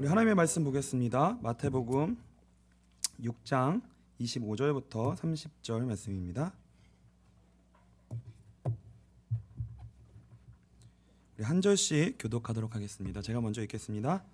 우리 하나님의 말씀 보겠습니다. 마태복음 6장 25절부터 30절 말씀입니다. 우리 한 절씩 교독하도록 하겠습니다. 제가 먼저 읽겠습니다.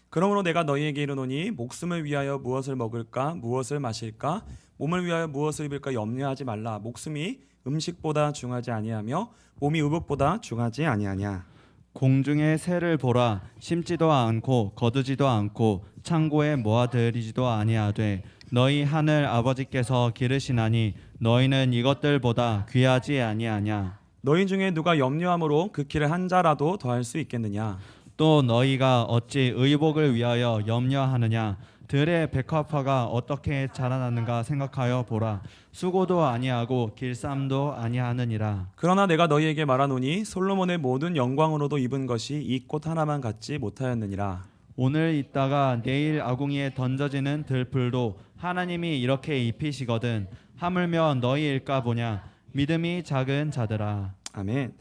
그러므로 내가 너희에게 이르노니 목숨을 위하여 무엇을 먹을까 무엇을 마실까 몸을 위하여 무엇을 입을까 염려하지 말라. 목숨이 음식보다 중하지 아니하며 몸이 의복보다 중하지 아니하냐. 공중의 새를 보라. 심지도 않고 거두지도 않고 창고에 모아들이지도 아니하되 너희 하늘 아버지께서 기르시나니 너희는 이것들보다 귀하지 아니하냐. 너희 중에 누가 염려함으로 그 길을 한 자라도 더할 수 있겠느냐. 또 너희가 어찌 의복을 위하여 염려하느냐. 들의 백합화가 어떻게 자라나는가 생각하여 보라. 수고도 아니하고 길쌈도 아니하느니라. 그러나 내가 너희에게 말하노니 솔로몬의 모든 영광으로도 입은 것이 이 꽃 하나만 갖지 못하였느니라. 오늘 있다가 내일 아궁이에 던져지는 들풀도 하나님이 이렇게 입히시거든. 하물며 너희일까 보냐. 믿음이 작은 자들아. 아멘.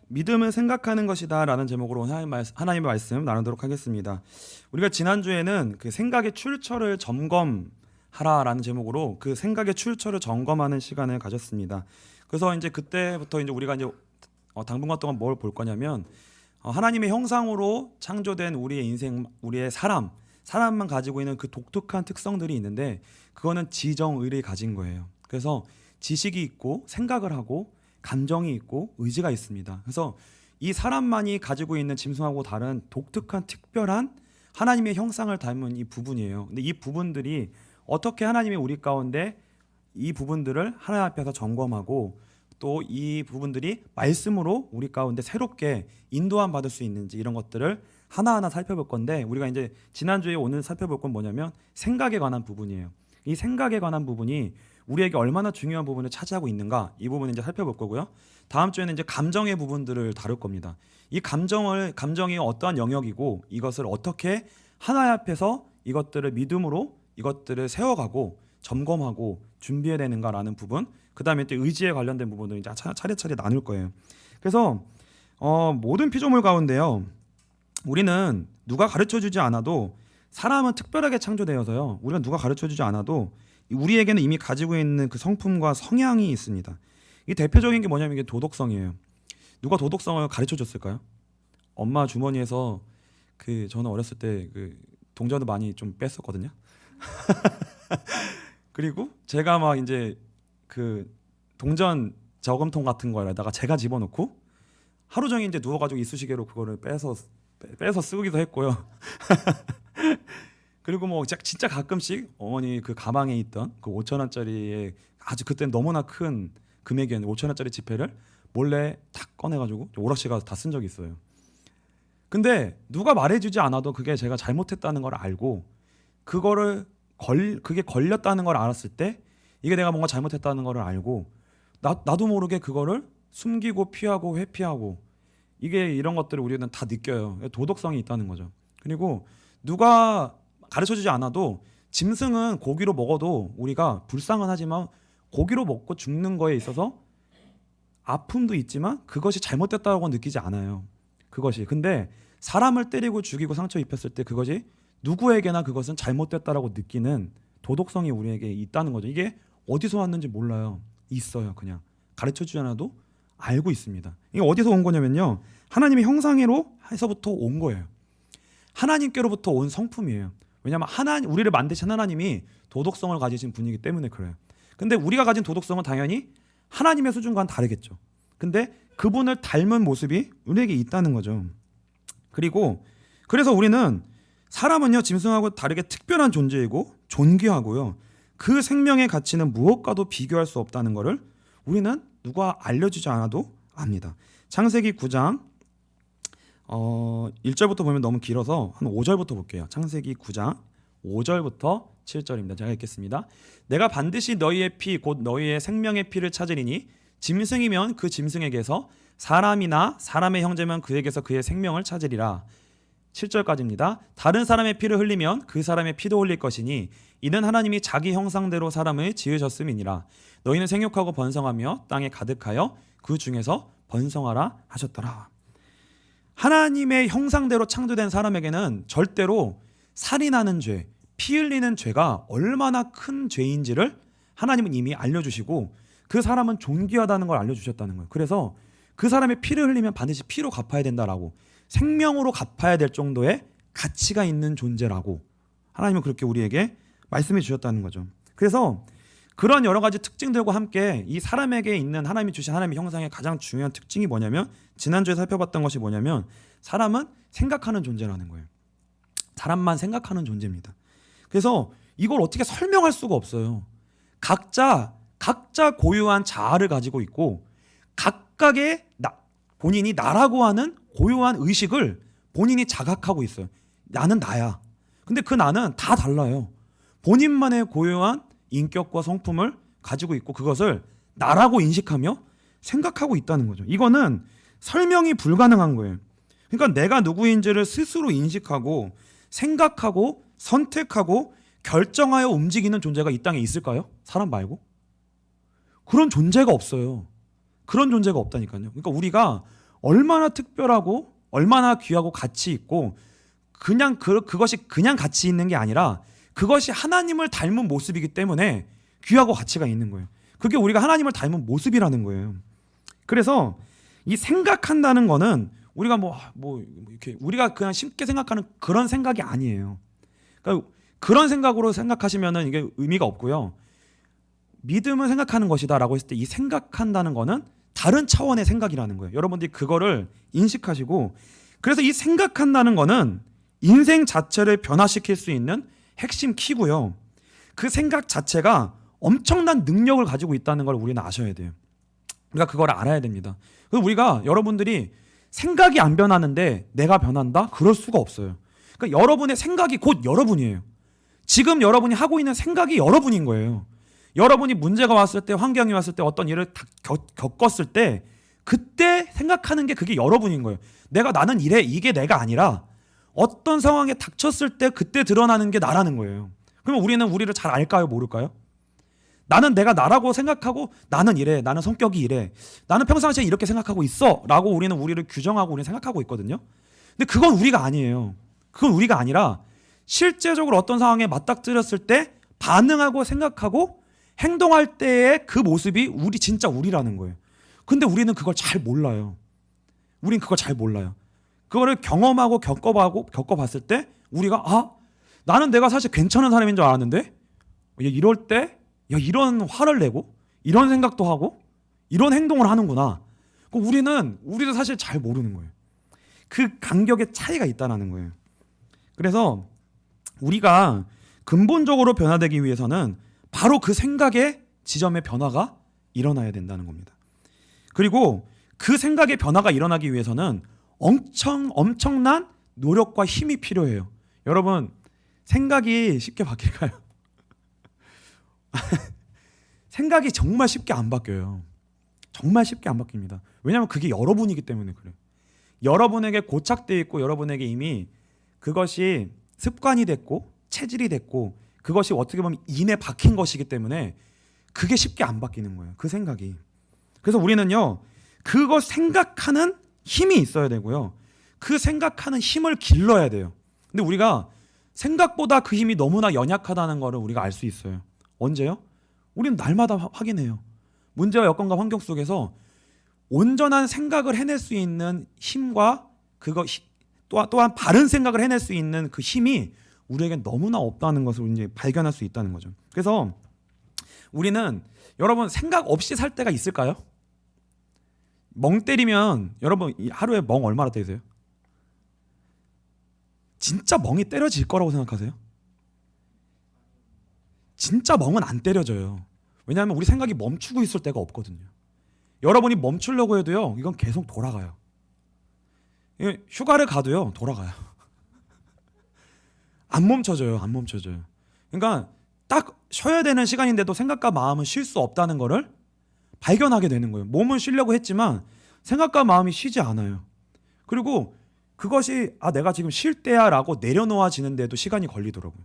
믿음은 생각하는 것이다 라는 제목으로 하나님의 말씀 나누도록 하겠습니다. 우리가 지난주에는 그 생각의 출처를 점검하라라는 제목으로 그 생각의 출처를 점검하는 시간을 가졌습니다. 그래서 이제 그때부터 이제 우리가 이제 당분간 동안 뭘 볼 거냐면 하나님의 형상으로 창조된 우리의 인생, 우리의 사람만 가지고 있는 그 독특한 특성들이 있는데 그거는 지정의를 가진 거예요. 그래서 지식이 있고 생각을 하고 감정이 있고 의지가 있습니다. 그래서 이 사람만이 가지고 있는 짐승하고 다른 독특한 특별한 하나님의 형상을 닮은 이 부분이에요. 근데 이 부분들이 어떻게 하나님이 우리 가운데 이 부분들을 하나님 앞에서 점검하고 또 이 부분들이 말씀으로 우리 가운데 새롭게 인도함 받을 수 있는지 이런 것들을 하나하나 살펴볼 건데 우리가 이제 지난주에 오늘 살펴볼 건 뭐냐면 생각에 관한 부분이에요. 이 생각에 관한 부분이 우리에게 얼마나 중요한 부분을 차지하고 있는가 이 부분을 이제 살펴볼 거고요. 다음 주에는 이제 감정의 부분들을 다룰 겁니다. 이 감정이 어떠한 영역이고 이것을 어떻게 하나님 앞에서 이것들을 믿음으로 이것들을 세워가고 점검하고 준비해야 되는가라는 부분, 그 다음에 또 의지에 관련된 부분을 이제 차례차례 나눌 거예요. 그래서 모든 피조물 가운데요, 우리는 누가 가르쳐주지 않아도 사람은 특별하게 창조되어서요, 우리가 누가 가르쳐주지 않아도 우리에게는 이미 가지고 있는 그 성품과 성향이 있습니다. 이 대표적인 게 뭐냐면 이게 도덕성이에요. 누가 도덕성을 가르쳐 줬을까요? 엄마 주머니에서 저는 어렸을 때 그 동전을 많이 좀 뺐었거든요. 그리고 제가 막 이제 그 동전 저금통 같은 거에다가 제가 집어넣고 하루 종일 이제 누워가지고 이쑤시개로 그거를 빼서 쓰기도 했고요. 그리고 뭐 진짜 가끔씩 어머니 그 가방에 있던 그 5,000원짜리의 아주 그때는 너무나 큰 금액이었는데 5,000원짜리 지폐를 몰래 탁 꺼내가지고 오락실 가서 다 쓴 적이 있어요. 근데 누가 말해주지 않아도 그게 제가 잘못했다는 걸 알고 그게 걸렸다는 걸 알았을 때 이게 내가 뭔가 잘못했다는 걸 알고 나도 모르게 그거를 숨기고 피하고 회피하고 이게 이런 것들을 우리는 다 느껴요. 도덕성이 있다는 거죠. 그리고 누가 가르쳐주지 않아도 짐승은 고기로 먹어도 우리가 불쌍은 하지만 고기로 먹고 죽는 거에 있어서 아픔도 있지만 그것이 잘못됐다고 느끼지 않아요. 그것이. 근데 사람을 때리고 죽이고 상처 입혔을 때 그것이 누구에게나 그것은 잘못됐다라고 느끼는 도덕성이 우리에게 있다는 거죠. 이게 어디서 왔는지 몰라요. 있어요. 그냥 가르쳐주지 않아도 알고 있습니다. 이게 어디서 온 거냐면요, 하나님의 형상으로 해서부터 온 거예요. 하나님께로부터 온 성품이에요. 왜냐하면 우리를 만드신 하나님이 도덕성을 가지신 분이기 때문에 그래요. 근데 우리가 가진 도덕성은 당연히 하나님의 수준과는 다르겠죠. 근데 그분을 닮은 모습이 우리에게 있다는 거죠. 그래서 우리는 사람은요, 짐승하고 다르게 특별한 존재이고 존귀하고요, 그 생명의 가치는 무엇과도 비교할 수 없다는 것을 우리는 누가 알려주지 않아도 압니다. 창세기 9장 1절부터 보면 너무 길어서 한 5절부터 볼게요. 창세기 9장 5절부터 7절입니다. 제가 읽겠습니다. 내가 반드시 너희의 피 곧 너희의 생명의 피를 찾으리니 짐승이면 그 짐승에게서 사람이나 사람의 형제면 그에게서 그의 생명을 찾으리라. 7절까지입니다. 다른 사람의 피를 흘리면 그 사람의 피도 흘릴 것이니 이는 하나님이 자기 형상대로 사람을 지으셨음이니라. 너희는 생육하고 번성하며 땅에 가득하여 그 중에서 번성하라 하셨더라. 하나님의 형상대로 창조된 사람에게는 절대로 살인하는 죄, 피 흘리는 죄가 얼마나 큰 죄인지를 하나님은 이미 알려주시고 그 사람은 존귀하다는 걸 알려주셨다는 거예요. 그래서 그 사람의 피를 흘리면 반드시 피로 갚아야 된다라고, 생명으로 갚아야 될 정도의 가치가 있는 존재라고 하나님은 그렇게 우리에게 말씀해 주셨다는 거죠. 그래서 그런 여러 가지 특징들과 함께 이 사람에게 있는 하나님이 주신 하나님의 형상의 가장 중요한 특징이 뭐냐면, 지난주에 살펴봤던 것이 뭐냐면, 사람은 생각하는 존재라는 거예요. 사람만 생각하는 존재입니다. 그래서 이걸 어떻게 설명할 수가 없어요. 각자 고유한 자아를 가지고 있고 각각의 본인이 나라고 하는 고유한 의식을 본인이 자각하고 있어요. 나는 나야. 근데 그 나는 다 달라요. 본인만의 고유한 인격과 성품을 가지고 있고 그것을 나라고 인식하며 생각하고 있다는 거죠. 이거는 설명이 불가능한 거예요. 그러니까 내가 누구인지를 스스로 인식하고 생각하고 선택하고 결정하여 움직이는 존재가 이 땅에 있을까요? 사람 말고? 그런 존재가 없어요. 그런 존재가 없다니까요. 그러니까 우리가 얼마나 특별하고 얼마나 귀하고 가치 있고, 그냥 그것이 그냥 가치 있는 게 아니라 그것이 하나님을 닮은 모습이기 때문에 귀하고 가치가 있는 거예요. 그게 우리가 하나님을 닮은 모습이라는 거예요. 그래서 이 생각한다는 거는 우리가 이렇게 우리가 그냥 쉽게 생각하는 그런 생각이 아니에요. 그러니까 그런 생각으로 생각하시면은 이게 의미가 없고요. 믿음은 생각하는 것이다라고 했을 때 이 생각한다는 거는 다른 차원의 생각이라는 거예요. 여러분들이 그거를 인식하시고, 그래서 이 생각한다는 거는 인생 자체를 변화시킬 수 있는 핵심 키고요. 그 생각 자체가 엄청난 능력을 가지고 있다는 걸 우리는 아셔야 돼요. 우리가 그걸 알아야 됩니다. 그래서 우리가, 여러분들이 생각이 안 변하는데 내가 변한다? 그럴 수가 없어요. 그러니까 여러분의 생각이 곧 여러분이에요. 지금 여러분이 하고 있는 생각이 여러분인 거예요. 여러분이 문제가 왔을 때, 환경이 왔을 때, 어떤 일을 겪었을 때 그때 생각하는 게 그게 여러분인 거예요. 나는 이래, 이게 내가 아니라 어떤 상황에 닥쳤을 때 그때 드러나는 게 나라는 거예요. 그러면 우리는 우리를 잘 알까요? 모를까요? 나는 내가 나라고 생각하고 나는 이래, 나는 성격이 이래, 나는 평상시에 이렇게 생각하고 있어 라고 우리는 우리를 규정하고 우리는 생각하고 있거든요. 근데 그건 우리가 아니에요. 그건 우리가 아니라 실제적으로 어떤 상황에 맞닥뜨렸을 때 반응하고 생각하고 행동할 때의 그 모습이 진짜 우리라는 거예요. 근데 우리는 그걸 잘 몰라요. 우린 그걸 잘 몰라요. 그거를 경험하고 겪어봤을 때 우리가 나는 내가 사실 괜찮은 사람인 줄 알았는데 이럴 때 이런 화를 내고 이런 생각도 하고 이런 행동을 하는구나. 우리도 사실 잘 모르는 거예요. 그 간격의 차이가 있다는 거예요. 그래서 우리가 근본적으로 변화되기 위해서는 바로 그 생각의 지점의 변화가 일어나야 된다는 겁니다. 그리고 그 생각의 변화가 일어나기 위해서는 엄청난 노력과 힘이 필요해요. 여러분, 생각이 쉽게 바뀔까요? 생각이 정말 쉽게 안 바뀌어요. 정말 쉽게 안 바뀝니다. 왜냐하면 그게 여러분이기 때문에 그래요. 여러분에게 고착되어 있고 여러분에게 이미 그것이 습관이 됐고 체질이 됐고 그것이 어떻게 보면 인에 박힌 것이기 때문에 그게 쉽게 안 바뀌는 거예요. 그 생각이. 그래서 우리는요, 그거 생각하는 힘이 있어야 되고요. 그 생각하는 힘을 길러야 돼요. 근데 우리가 생각보다 그 힘이 너무나 연약하다는 것을 우리가 알 수 있어요. 언제요? 우리는 날마다 확인해요. 문제와 여건과 환경 속에서 온전한 생각을 해낼 수 있는 힘과 또한 바른 생각을 해낼 수 있는 그 힘이 우리에겐 너무나 없다는 것을 이제 발견할 수 있다는 거죠. 그래서 우리는, 여러분, 생각 없이 살 때가 있을까요? 멍 때리면, 여러분 하루에 멍 얼마나 때리세요? 진짜 멍이 때려질 거라고 생각하세요? 진짜 멍은 안 때려져요. 왜냐하면 우리 생각이 멈추고 있을 때가 없거든요. 여러분이 멈추려고 해도요, 이건 계속 돌아가요. 휴가를 가도요, 돌아가요. 안 멈춰져요. 그러니까 딱 쉬어야 되는 시간인데도 생각과 마음은 쉴 수 없다는 거를 발견하게 되는 거예요. 몸은 쉬려고 했지만 생각과 마음이 쉬지 않아요. 그리고 그것이 내가 지금 쉴 때야 라고 내려놓아지는데도 시간이 걸리더라고요.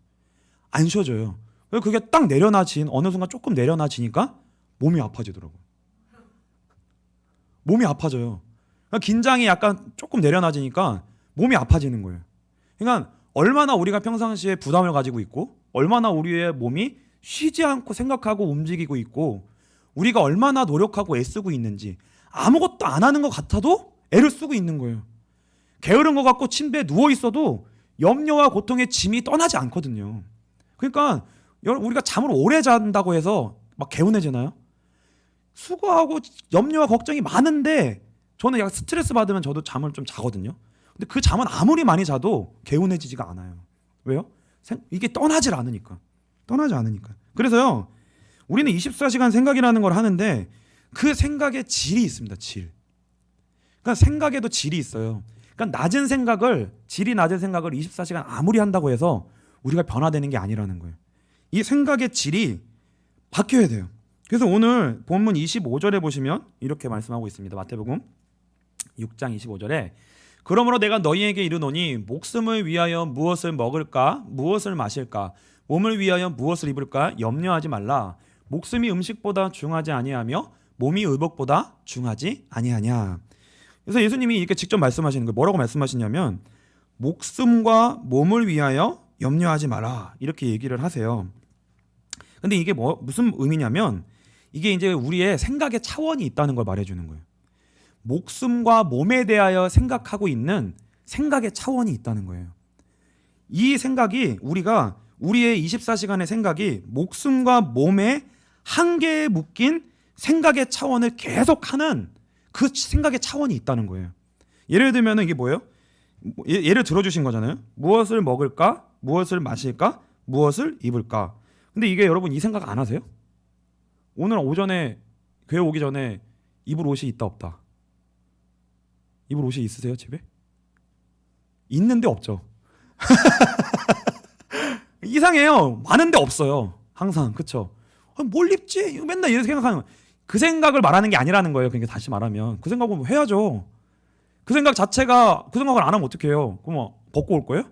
안 쉬어져요. 그게 딱 어느 순간 조금 내려놔지니까 몸이 아파지더라고요. 몸이 아파져요. 그러니까 긴장이 약간 조금 내려놔지니까 몸이 아파지는 거예요. 그러니까 얼마나 우리가 평상시에 부담을 가지고 있고 얼마나 우리의 몸이 쉬지 않고 생각하고 움직이고 있고 우리가 얼마나 노력하고 애쓰고 있는지 아무것도 안 하는 것 같아도 애를 쓰고 있는 거예요. 게으른 것 같고 침대에 누워 있어도 염려와 고통의 짐이 떠나지 않거든요. 그러니까 우리가 잠을 오래 잔다고 해서 막 개운해지나요? 수고하고 염려와 걱정이 많은데 저는 약간 스트레스 받으면 저도 잠을 좀 자거든요. 근데 그 잠은 아무리 많이 자도 개운해지지가 않아요. 왜요? 이게 떠나질 않으니까. 떠나지 않으니까. 그래서요. 우리는 24시간 생각이라는 걸 하는데 그 생각의 질이 있습니다. 질. 그러니까 생각에도 질이 있어요. 그러니까 질이 낮은 생각을 24시간 아무리 한다고 해서 우리가 변화되는 게 아니라는 거예요. 이 생각의 질이 바뀌어야 돼요. 그래서 오늘 본문 25절에 보시면 이렇게 말씀하고 있습니다. 마태복음 6장 25절에 그러므로 내가 너희에게 이르노니 목숨을 위하여 무엇을 먹을까 무엇을 마실까 몸을 위하여 무엇을 입을까 염려하지 말라. 목숨이 음식보다 중하지 아니하며 몸이 의복보다 중하지 아니하냐. 그래서 예수님이 이렇게 직접 말씀하시는 거예요. 뭐라고 말씀하시냐면 목숨과 몸을 위하여 염려하지 마라 이렇게 얘기를 하세요. 근데 이게 무슨 의미냐면 이게 이제 우리의 생각의 차원이 있다는 걸 말해주는 거예요. 목숨과 몸에 대하여 생각하고 있는 생각의 차원이 있다는 거예요. 이 생각이 우리의 24시간의 생각이 목숨과 몸의 한계에 묶인 생각의 차원을 계속하는 그 생각의 차원이 있다는 거예요. 예를 들면 이게 뭐예요? 예를 들어주신 거잖아요. 무엇을 먹을까? 무엇을 마실까? 무엇을 입을까? 근데 이게 여러분 이 생각 안 하세요? 오늘 오전에 교회 오기 전에 입을 옷이 있다 없다. 입을 옷이 있으세요 집에? 있는데 없죠. 이상해요. 많은데 없어요. 항상 그렇죠. 뭘 입지? 맨날 이렇게 생각하는 거예요. 그 생각을 말하는 게 아니라는 거예요. 그러니까 다시 말하면 그 생각은 해야죠. 그 생각 자체가 그 생각을 안 하면 어떻게 해요? 그럼 뭐 벗고 올 거예요?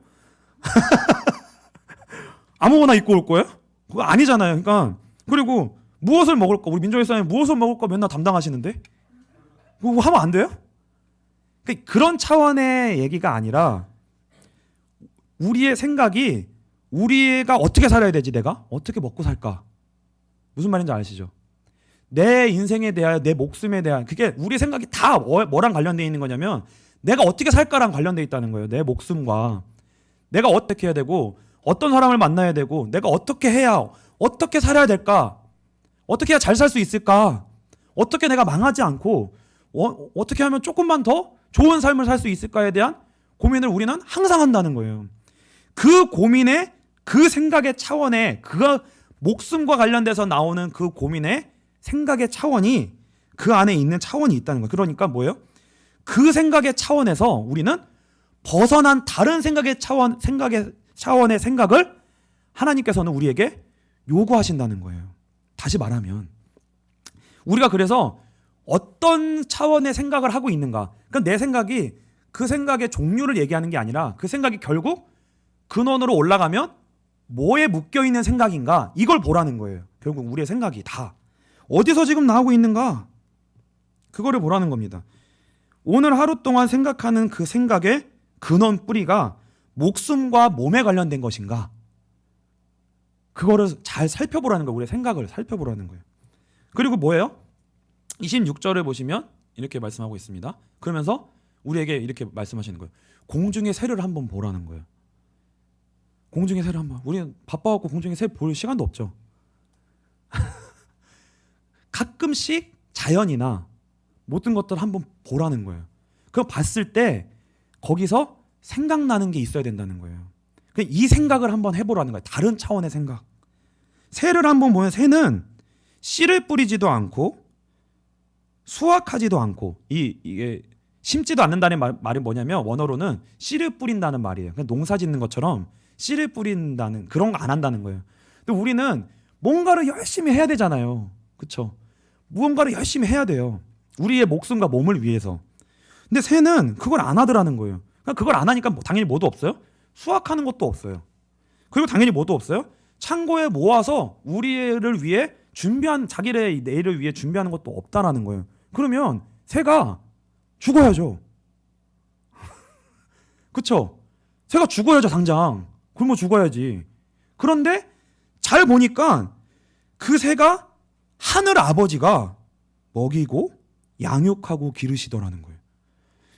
아무거나 입고 올 거예요? 그거 아니잖아요. 그러니까 그리고 무엇을 먹을까? 우리 민족의사님 무엇을 먹을까 맨날 담당하시는데 그거 하면 안 돼요? 그런 차원의 얘기가 아니라 우리의 생각이 우리가 어떻게 살아야 되지? 내가 어떻게 먹고 살까? 무슨 말인지 아시죠? 내 인생에 대하여 내 목숨에 대한 그게 우리 생각이 다 뭐랑 관련되어 있는 거냐면 내가 어떻게 살까랑 관련되어 있다는 거예요. 내 목숨과 내가 어떻게 해야 되고 어떤 사람을 만나야 되고 내가 어떻게 해야 어떻게 살아야 될까? 어떻게 해야 잘 살 수 있을까? 어떻게 내가 망하지 않고 어떻게 하면 조금만 더 좋은 삶을 살 수 있을까에 대한 고민을 우리는 항상 한다는 거예요. 그 고민에 그 생각의 차원에 그 목숨과 관련돼서 나오는 그 고민의 생각의 차원이 그 안에 있는 차원이 있다는 거예요. 그러니까 뭐예요? 그 생각의 차원에서 우리는 벗어난 다른 생각의 차원의 생각을 하나님께서는 우리에게 요구하신다는 거예요. 다시 말하면 우리가 그래서 어떤 차원의 생각을 하고 있는가? 그러니까 내 생각이 그 생각의 종류를 얘기하는 게 아니라 그 생각이 결국 근원으로 올라가면 뭐에 묶여 있는 생각인가? 이걸 보라는 거예요. 결국 우리의 생각이 다 어디서 지금 나오고 있는가? 그거를 보라는 겁니다. 오늘 하루 동안 생각하는 그 생각의 근원 뿌리가 목숨과 몸에 관련된 것인가? 그거를 잘 살펴보라는 거예요. 우리의 생각을 살펴보라는 거예요. 그리고 뭐예요? 26절을 보시면 이렇게 말씀하고 있습니다. 그러면서 우리에게 이렇게 말씀하시는 거예요. 공중의 새를 한번 보라는 거예요. 공중의 새를 한번. 우리는 바빠갖고 공중의 새 볼 시간도 없죠. 가끔씩 자연이나 모든 것들을 한번 보라는 거예요. 그거 봤을 때 거기서 생각나는 게 있어야 된다는 거예요. 이 생각을 한번 해보라는 거예요. 다른 차원의 생각. 새를 한번 보면 새는 씨를 뿌리지도 않고 수확하지도 않고 이게 심지도 않는다는 말이 뭐냐면 원어로는 씨를 뿌린다는 말이에요. 그냥 농사 짓는 것처럼 씨를 뿌린다는 그런 거 안 한다는 거예요. 근데 우리는 뭔가를 열심히 해야 되잖아요. 그렇죠? 무언가를 열심히 해야 돼요. 우리의 목숨과 몸을 위해서. 근데 새는 그걸 안 하더라는 거예요. 그러니까 그걸 안 하니까 당연히 뭐도 없어요. 수확하는 것도 없어요. 그리고 당연히 뭐도 없어요. 창고에 모아서 우리를 위해 준비한 자기의 내일을 위해 준비하는 것도 없다라는 거예요. 그러면 새가 죽어야죠. 그렇죠? 새가 죽어야죠, 당장. 굶어 죽어야지. 그런데 잘 보니까 그 새가 하늘 아버지가 먹이고 양육하고 기르시더라는 거예요.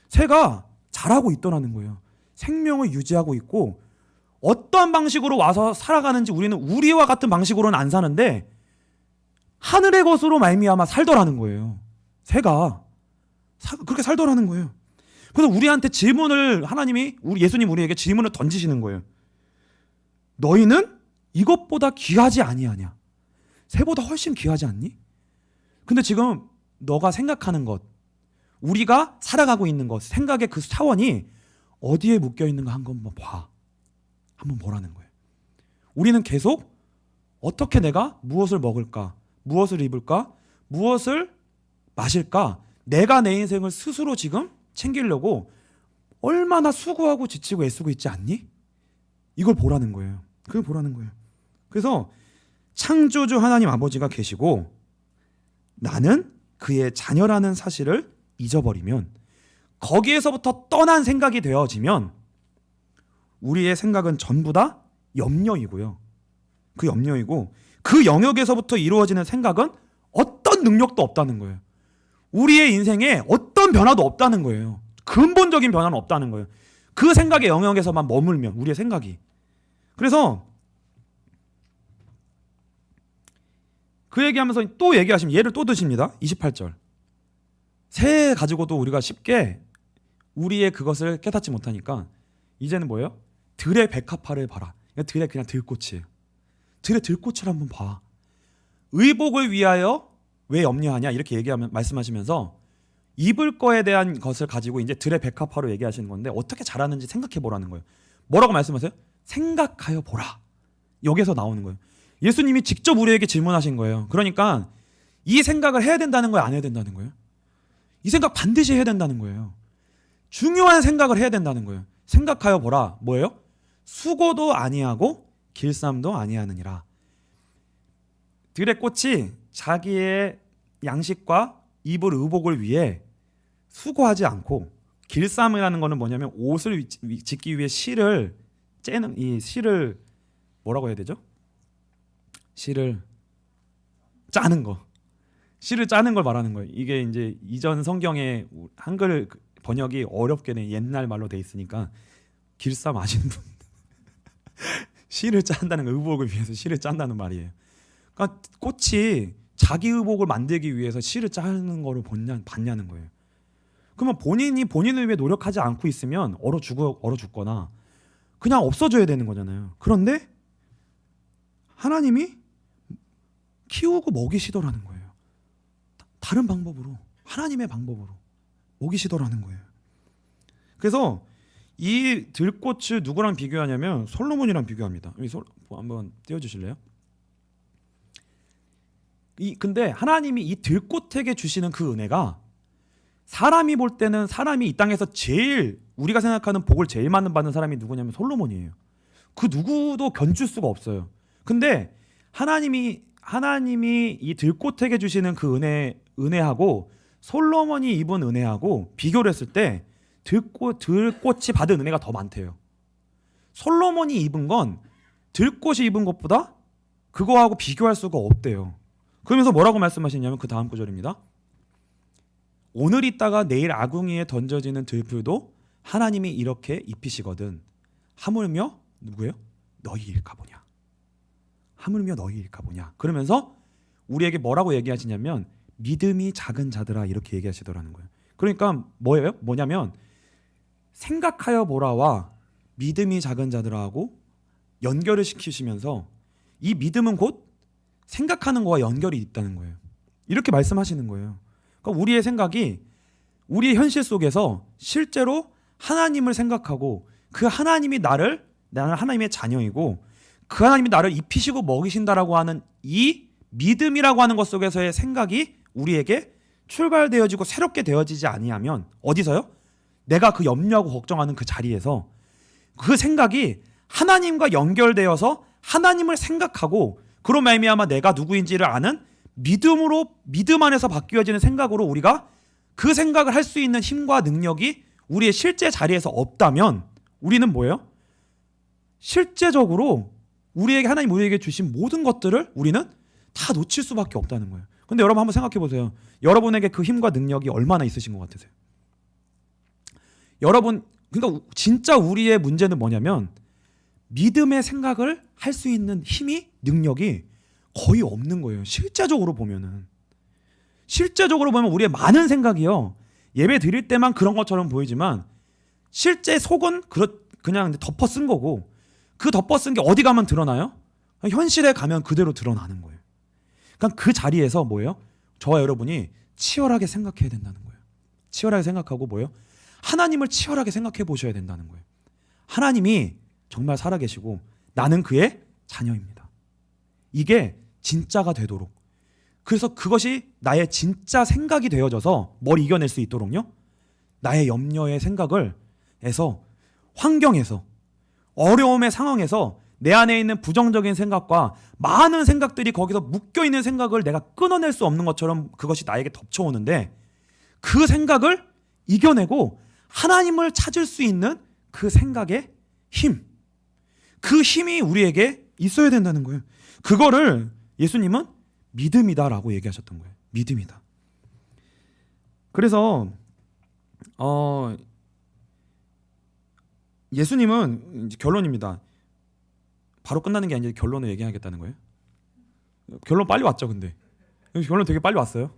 새가 잘하고 있더라는 거예요. 생명을 유지하고 있고 어떤 방식으로 와서 살아가는지 우리는 우리와 같은 방식으로는 안 사는데 하늘의 것으로 말미암아 살더라는 거예요. 새가 그렇게 살더라는 거예요. 그래서 우리한테 질문을 우리 예수님 우리에게 질문을 던지시는 거예요. 너희는 이것보다 귀하지 아니하냐? 새보다 훨씬 귀하지 않니? 근데 지금 너가 생각하는 것, 우리가 살아가고 있는 것, 생각의 그 차원이 어디에 묶여 있는가 한번 봐. 한번 보라는 거예요. 우리는 계속 어떻게 내가 무엇을 먹을까? 무엇을 입을까? 무엇을 마실까? 내가 내 인생을 스스로 지금 챙기려고 얼마나 수고하고 지치고 애쓰고 있지 않니? 이걸 보라는 거예요. 그걸 보라는 거예요. 그래서 창조주 하나님 아버지가 계시고 나는 그의 자녀라는 사실을 잊어버리면, 거기에서부터 떠난 생각이 되어지면 우리의 생각은 전부 다 염려이고요. 그 염려이고 그 영역에서부터 이루어지는 생각은 어떤 능력도 없다는 거예요. 우리의 인생에 어떤 변화도 없다는 거예요. 근본적인 변화는 없다는 거예요. 그 생각의 영역에서만 머물면 우리의 생각이. 그래서 그 얘기하면서 또 얘기하시면 예를 또 드십니다. 28절. 새 가지고도 우리가 쉽게 우리의 그것을 깨닫지 못하니까 이제는 뭐예요? 들의 백합화를 봐라. 들의 그냥 들꽃이에요. 들의 들꽃을 한번 봐. 의복을 위하여 왜 염려하냐 이렇게 말씀하시면서 입을 거에 대한 것을 가지고 이제 들의 백합화로 얘기하시는 건데 어떻게 자라는지 생각해 보라는 거예요. 뭐라고 말씀하세요? 생각하여 보라. 여기서 나오는 거예요. 예수님이 직접 우리에게 질문하신 거예요. 그러니까 이 생각을 해야 된다는 거예요, 안 해야 된다는 거예요? 이 생각 반드시 해야 된다는 거예요. 중요한 생각을 해야 된다는 거예요. 생각하여 보라. 뭐예요? 수고도 아니하고 길쌈도 아니하느니라. 들의 꽃이 자기의 양식과 입을 의복을 위해 수고하지 않고, 길쌈이라는 거는 뭐냐면 옷을 짓기 위해 실을 째는, 이 실을 뭐라고 해야 되죠? 실을 짜는 거. 실을 짜는 걸 말하는 거예요. 이게 이제 이전 성경에 한글 번역이 어렵게 된 옛날 말로 돼 있으니까 길쌈 아시는 분 실을 짠다는 거, 의복을 위해서 실을 짠다는 말이에요. 그러니까 꽃이 자기 의복을 만들기 위해서 실을 짜는 거를 봤냐는 거예요. 그러면 본인이 본인을 위해 노력하지 않고 있으면 얼어 죽거나 그냥 없어져야 되는 거잖아요. 그런데 하나님이 키우고 먹이시더라는 거예요. 다른 방법으로, 하나님의 방법으로 먹이시더라는 거예요. 그래서 이 들꽃을 누구랑 비교하냐면 솔로몬이랑 비교합니다. 한번 띄워주실래요? 근데 하나님이 이 들꽃에게 주시는 그 은혜가, 사람이 볼 때는 사람이 이 땅에서 제일 우리가 생각하는 복을 제일 많이 받는 사람이 누구냐면 솔로몬이에요. 그 누구도 견줄 수가 없어요. 근데 하나님이 이 들꽃에게 주시는 그 은혜하고 솔로몬이 입은 은혜하고 비교를 했을 때 들꽃이 받은 은혜가 더 많대요. 솔로몬이 입은 건 들꽃이 입은 것보다 그거하고 비교할 수가 없대요. 그러면서 뭐라고 말씀하시냐면 그 다음 구절입니다. 오늘 있다가 내일 아궁이에 던져지는 들풀도 하나님이 이렇게 입히시거든. 하물며 누구예요? 너희일까 보냐. 하물며 너희일까 보냐. 그러면서 우리에게 뭐라고 얘기하시냐면 믿음이 작은 자들아 이렇게 얘기하시더라는 거예요. 그러니까 뭐냐면 생각하여 보라와 믿음이 작은 자들하고 연결을 시키시면서 이 믿음은 곧 생각하는 거와 연결이 있다는 거예요. 이렇게 말씀하시는 거예요. 그러니까 우리의 생각이 우리의 현실 속에서 실제로 하나님을 생각하고 그 하나님이 나는 하나님의 자녀이고 그 하나님이 나를 입히시고 먹이신다라고 하는 이 믿음이라고 하는 것 속에서의 생각이 우리에게 출발되어지고 새롭게 되어지지 아니하면 어디서요? 내가 그 염려하고 걱정하는 그 자리에서 그 생각이 하나님과 연결되어서 하나님을 생각하고 그로 말미암아 내가 누구인지를 아는 믿음 안에서 바뀌어지는 생각으로 우리가 그 생각을 할 수 있는 힘과 능력이 우리의 실제 자리에서 없다면 우리는 뭐예요? 실제적으로 하나님 우리에게 주신 모든 것들을 우리는 다 놓칠 수밖에 없다는 거예요. 근데 여러분 한번 생각해 보세요. 여러분에게 그 힘과 능력이 얼마나 있으신 것 같으세요? 여러분, 그러니까 진짜 우리의 문제는 뭐냐면 믿음의 생각을 할 수 있는 힘이, 능력이 거의 없는 거예요. 실제적으로 보면 우리의 많은 생각이요, 예배 드릴 때만 그런 것처럼 보이지만 실제 속은 그냥 덮어 쓴 거고, 그 덮어 쓴 게 어디 가면 드러나요? 현실에 가면 그대로 드러나는 거예요. 그러니까 그 자리에서 뭐예요? 저와 여러분이 치열하게 생각해야 된다는 거예요. 치열하게 생각하고 뭐예요? 하나님을 치열하게 생각해 보셔야 된다는 거예요. 하나님이 정말 살아계시고 나는 그의 자녀입니다. 이게 진짜가 되도록, 그래서 그것이 나의 진짜 생각이 되어져서 뭘 이겨낼 수 있도록요, 나의 염려의 생각을 해서, 환경에서, 어려움의 상황에서 내 안에 있는 부정적인 생각과 많은 생각들이 거기서 묶여있는 생각을 내가 끊어낼 수 없는 것처럼 그것이 나에게 덮쳐오는데, 그 생각을 이겨내고 하나님을 찾을 수 있는 그 생각의 힘, 그 힘이 우리에게 있어야 된다는 거예요. 그거를 예수님은 믿음이다라고 얘기하셨던 거예요. 믿음이다. 그래서 예수님은 이제 결론입니다. 바로 끝나는 게 아니라 결론을 얘기하겠다는 거예요. 결론 빨리 왔죠, 근데. 결론 되게 빨리 왔어요.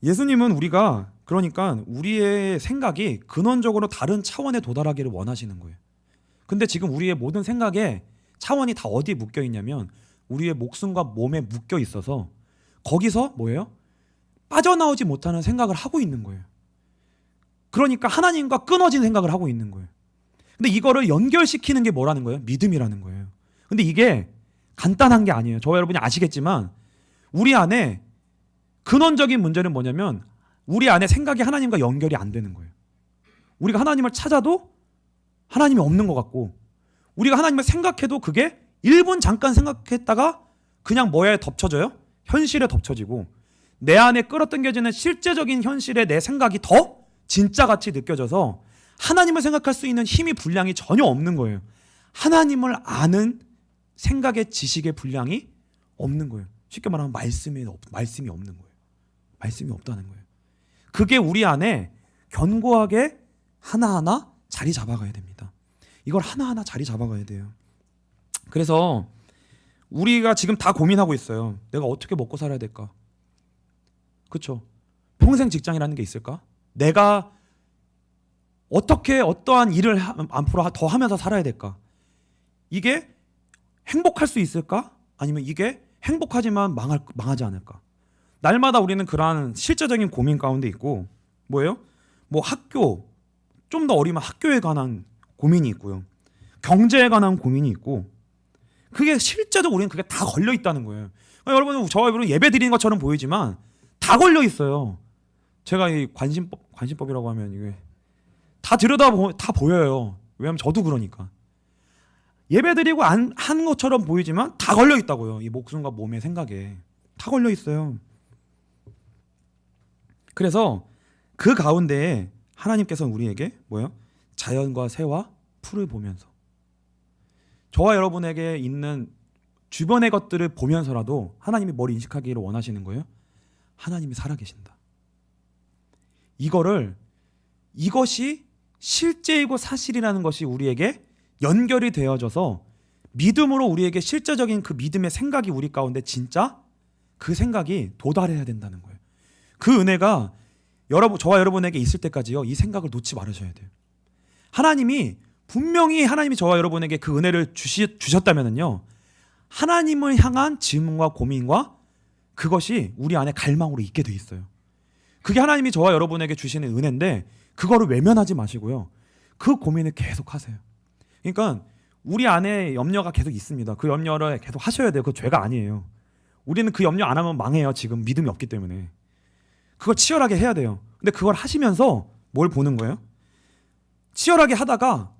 예수님은 우리가, 그러니까 우리의 생각이 근원적으로 다른 차원에 도달하기를 원하시는 거예요. 근데 지금 우리의 모든 생각의 차원이 다 어디에 묶여 있냐면 우리의 목숨과 몸에 묶여 있어서 거기서 뭐예요? 빠져나오지 못하는 생각을 하고 있는 거예요. 그러니까 하나님과 끊어진 생각을 하고 있는 거예요. 근데 이거를 연결시키는 게 뭐라는 거예요? 믿음이라는 거예요. 근데 이게 간단한 게 아니에요. 저와 여러분이 아시겠지만 우리 안에 근원적인 문제는 뭐냐면 우리 안에 생각이 하나님과 연결이 안 되는 거예요. 우리가 하나님을 찾아도 하나님이 없는 것 같고, 우리가 하나님을 생각해도 그게 1분 잠깐 생각했다가 그냥 뭐에 덮쳐져요? 현실에 덮쳐지고, 내 안에 끌어당겨지는 실제적인 현실에 내 생각이 더 진짜같이 느껴져서 하나님을 생각할 수 있는 힘이, 분량이 전혀 없는 거예요. 하나님을 아는 생각의, 지식의 분량이 없는 거예요. 쉽게 말하면 말씀이 없는 거예요. 말씀이 없다는 거예요. 그게 우리 안에 견고하게 하나하나 자리 잡아가야 됩니다. 이걸 하나하나 자리 잡아가야 돼요. 그래서 우리가 지금 다 고민하고 있어요. 내가 어떻게 먹고 살아야 될까? 그렇죠? 평생 직장이라는 게 있을까? 내가 어떻게 어떠한 일을 앞으로 더 하면서 살아야 될까? 이게 행복할 수 있을까? 아니면 이게 행복하지만 망하지 않을까? 날마다 우리는 그러한 실제적인 고민 가운데 있고, 뭐예요? 뭐 학교, 좀 더 어리면 학교에 관한 고민이 있고요, 경제에 관한 고민이 있고, 그게 실제적으로 우리는 그게 다 걸려 있다는 거예요. 여러분, 저와 여러분 예배 드리는 것처럼 보이지만 다 걸려 있어요. 제가 이 관심법이라고 하면 이게 다 다 보여요. 왜냐면 저도 그러니까. 예배 드리고 한 것처럼 보이지만 다 걸려 있다고요. 이 목숨과 몸의 생각에 다 걸려 있어요. 그래서 그 가운데에 하나님께서는 우리에게 뭐예요? 자연과 새와 풀을 보면서, 저와 여러분에게 있는 주변의 것들을 보면서라도 하나님이 뭘 인식하기를 원하시는 거예요? 하나님이 살아계신다. 이것이 실제이고 사실이라는 것이 우리에게 연결이 되어져서 믿음으로 우리에게 실제적인 그 믿음의 생각이 우리 가운데 진짜 그 생각이 도달해야 된다는 거예요. 그 은혜가 저와 여러분에게 있을 때까지요, 이 생각을 놓지 말으셔야 돼요. 하나님이 저와 여러분에게 그 은혜를 주셨다면요, 하나님을 향한 질문과 고민과 그것이 우리 안에 갈망으로 있게 돼 있어요. 그게 하나님이 저와 여러분에게 주시는 은혜인데, 그거를 외면하지 마시고요, 그 고민을 계속 하세요. 그러니까 우리 안에 염려가 계속 있습니다. 그 염려를 계속 하셔야 돼요. 그거 죄가 아니에요. 우리는 그 염려 안 하면 망해요. 지금 믿음이 없기 때문에. 그걸 치열하게 해야 돼요. 근데 그걸 하시면서 뭘 보는 거예요? 치열하게 하다가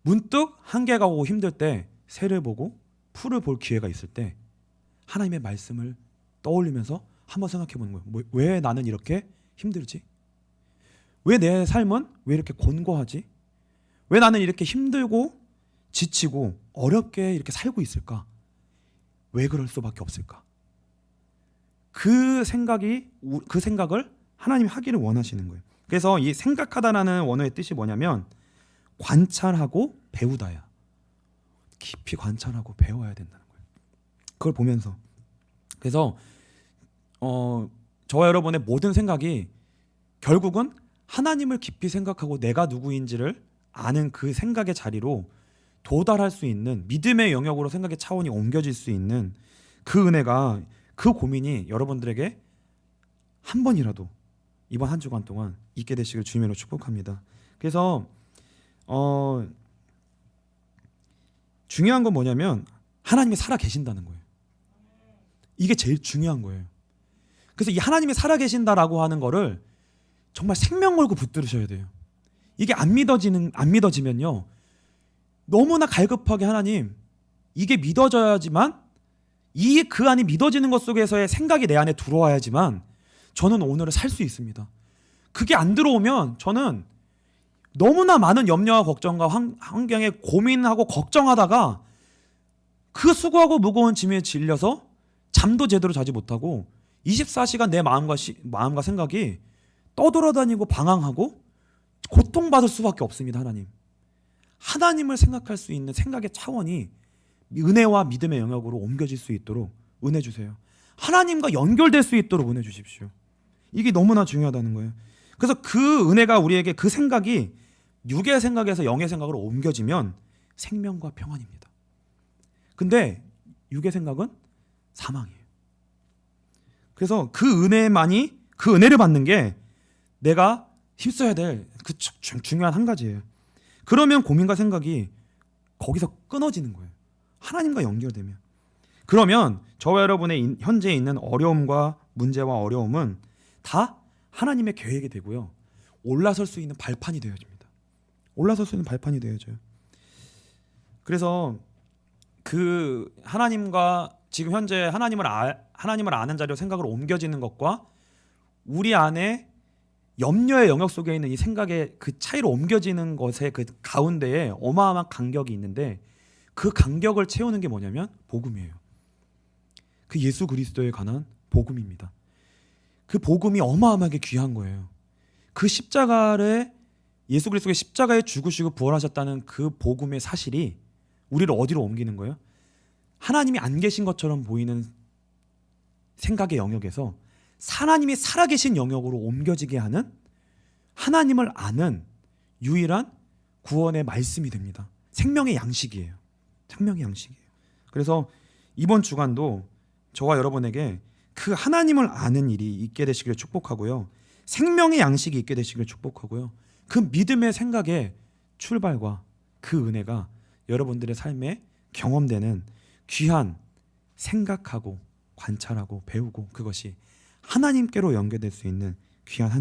문득 한계가 오고 힘들 때 새를 보고 풀을 볼 기회가 있을 때 하나님의 말씀을 떠올리면서 한번 생각해 보는 거예요. 왜 나는 이렇게 힘들지? 왜 내 삶은 왜 이렇게 곤고하지? 왜 나는 이렇게 힘들고 지치고 어렵게 이렇게 살고 있을까? 왜 그럴 수밖에 없을까? 그 생각을 하나님이 하기를 원하시는 거예요. 그래서 이 생각하다라는 원어의 뜻이 뭐냐면 관찰하고 배우다야. 깊이 관찰하고 배워야 된다는 거예요. 그걸 보면서. 그래서 저와 여러분의 모든 생각이 결국은 하나님을 깊이 생각하고 내가 누구인지를 아는 그 생각의 자리로 도달할 수 있는 믿음의 영역으로 생각의 차원이 옮겨질 수 있는 그 은혜가, 그 고민이 여러분들에게 한 번이라도 이번 한 주간 동안 있게 되시길 주님으로 축복합니다. 그래서 중요한 건 뭐냐면 하나님이 살아 계신다는 거예요. 이게 제일 중요한 거예요. 그래서 이 하나님이 살아 계신다라고 하는 거를 정말 생명 걸고 붙들으셔야 돼요. 이게 안 믿어지면요, 너무나 갈급하게 하나님, 이게 믿어져야지만, 그 안이 믿어지는 것 속에서의 생각이 내 안에 들어와야지만 저는 오늘을 살 수 있습니다. 그게 안 들어오면 저는 너무나 많은 염려와 걱정과 환경에 고민하고 걱정하다가 그 수고하고 무거운 짐에 질려서 잠도 제대로 자지 못하고 24시간 내 마음과 생각이 떠돌아다니고 방황하고 고통받을 수밖에 없습니다. 하나님을 생각할 수 있는 생각의 차원이 은혜와 믿음의 영역으로 옮겨질 수 있도록 은혜 주세요. 하나님과 연결될 수 있도록 은혜 주십시오. 이게 너무나 중요하다는 거예요. 그래서 그 은혜가 우리에게, 그 생각이 육의 생각에서 영의 생각으로 옮겨지면 생명과 평안입니다. 근데 육의 생각은 사망이에요. 그래서 그 은혜를 받는 게 내가 힘써야 될 그 중요한 한 가지예요. 그러면 고민과 생각이 거기서 끊어지는 거예요. 하나님과 연결되면. 그러면 저와 여러분의 현재 있는 어려움과 문제와 어려움은 다 하나님의 계획이 되고요, 올라설 수 있는 발판이 되어집니다. 올라설 수 있는 발판이 되어져요. 그래서 그 하나님과 지금 현재 하나님을 아는 자리로 생각을 옮겨지는 것과 우리 안에 염려의 영역 속에 있는 이 생각의 그 차이로 옮겨지는 것의 그 가운데에 어마어마한 간격이 있는데, 그 간격을 채우는 게 뭐냐면 복음이에요. 그 예수 그리스도에 관한 복음입니다. 그 복음이 어마어마하게 귀한 거예요. 그 십자가를, 예수 그리스도의 십자가에 죽으시고 부활하셨다는 그 복음의 사실이 우리를 어디로 옮기는 거예요? 하나님이 안 계신 것처럼 보이는 생각의 영역에서 하나님이 살아계신 영역으로 옮겨지게 하는, 하나님을 아는 유일한 구원의 말씀이 됩니다. 생명의 양식이에요. 생명의 양식이에요. 그래서 이번 주간도 저와 여러분에게 그 하나님을 아는 일이 있게 되시기를 축복하고요, 생명의 양식이 있게 되시기를 축복하고요, 그 믿음의 생각의 출발과 그 은혜가 여러분들의 삶에 경험되는 귀한, 생각하고 관찰하고 배우고 그것이 하나님께로 연결될 수 있는 귀한 한